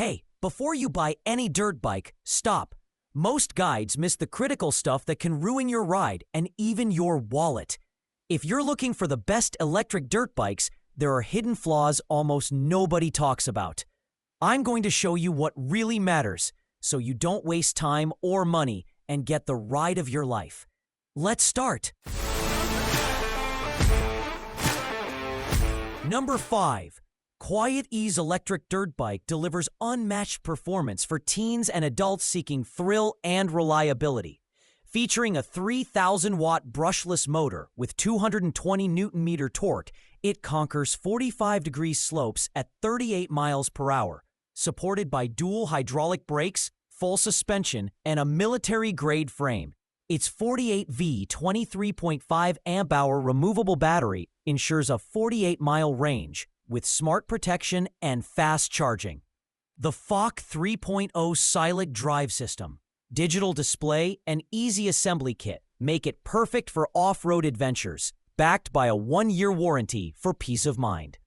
Hey, before you buy any dirt bike, stop. Most guides miss the critical stuff that can ruin your ride and even your wallet. If you're looking for the best electric dirt bikes, there are hidden flaws almost nobody talks about. I'm going to show you what really matters so you don't waste time or money and get the ride of your life. Let's start. Number 5. Quiet Ease Electric Dirt Bike delivers unmatched performance for teens and adults seeking thrill and reliability. Featuring a 3,000-watt brushless motor with 220 Nm torque, it conquers 45-degree slopes at 38 miles per hour. Supported by dual hydraulic brakes, full suspension, and a military-grade frame, its 48V 23.5 amp-hour removable battery ensures a 48-mile range with smart protection and fast charging. The FOC 3.0 Silent Drive System, digital display, and easy assembly kit make it perfect for off-road adventures, backed by a 1-year warranty for peace of mind.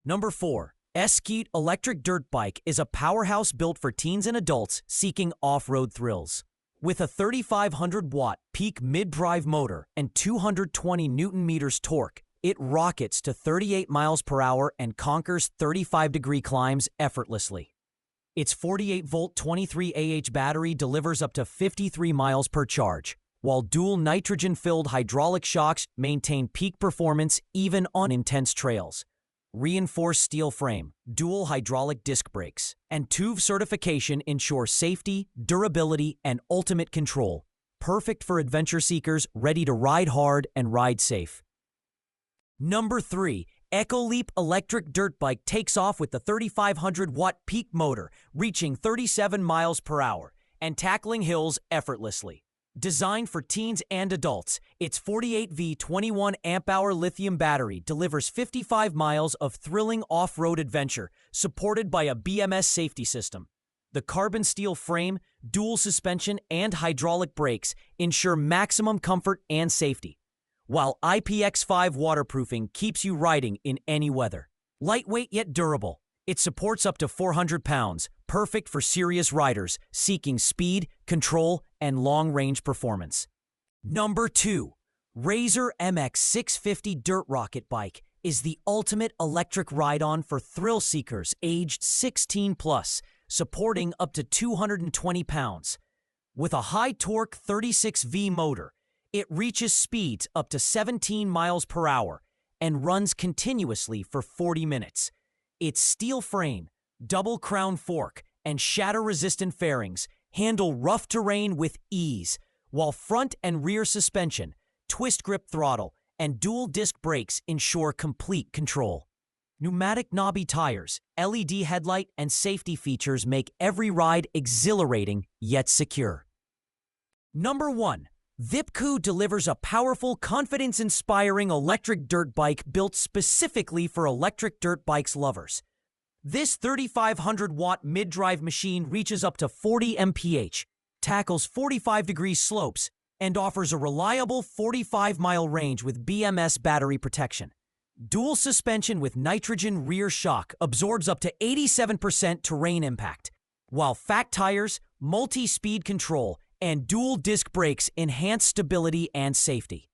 Number 4. Eskeet Electric Dirt Bike is a powerhouse built for teens and adults seeking off-road thrills. With a 3,500-watt peak mid-drive motor and 220 Nm torque, it rockets to 38 miles per hour and conquers 35-degree climbs effortlessly. Its 48-volt 23Ah battery delivers up to 53 miles per charge, while dual nitrogen-filled hydraulic shocks maintain peak performance even on intense trails. Reinforced steel frame, dual hydraulic disc brakes, and TÜV certification ensure safety, durability, and ultimate control. Perfect for adventure seekers ready to ride hard and ride safe. Number 3. EcoLeap Electric Dirt Bike takes off with the 3,500-watt peak motor, reaching 37 miles per hour and tackling hills effortlessly. Designed for teens and adults, its 48V 21 amp-hour lithium battery delivers 55 miles of thrilling off-road adventure, supported by a BMS safety system. The carbon steel frame, dual suspension, and hydraulic brakes ensure maximum comfort and safety, while IPX5 waterproofing keeps you riding in any weather. Lightweight yet durable, it supports up to 400 pounds, perfect for serious riders seeking speed, control, and long-range performance. Number 2. Razor MX 650 Dirt Rocket Bike is the ultimate electric ride-on for thrill seekers aged 16 plus, supporting up to 220 pounds. With a high-torque 36V motor, it reaches speeds up to 17 miles per hour and runs continuously for 40 minutes. Its steel frame, double crown fork, and shatter-resistant fairings handle rough terrain with ease, while front and rear suspension, twist grip throttle, and dual disc brakes ensure complete control. Pneumatic knobby tires, LED headlight, and safety features make every ride exhilarating yet secure. Number 1. Vipco delivers a powerful, confidence-inspiring electric dirt bike built specifically for electric dirt bikes lovers. This 3,500-watt mid-drive machine reaches up to 40 mph, tackles 45-degree slopes, and offers a reliable 45-mile range with BMS battery protection. Dual suspension with nitrogen rear shock absorbs up to 87% terrain impact, while fat tires, multi-speed control, and dual disc brakes enhance stability and safety.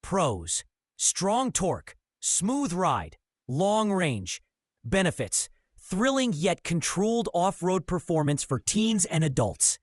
Pros: strong torque, smooth ride, long range. Benefits: thrilling yet controlled off-road performance for teens and adults.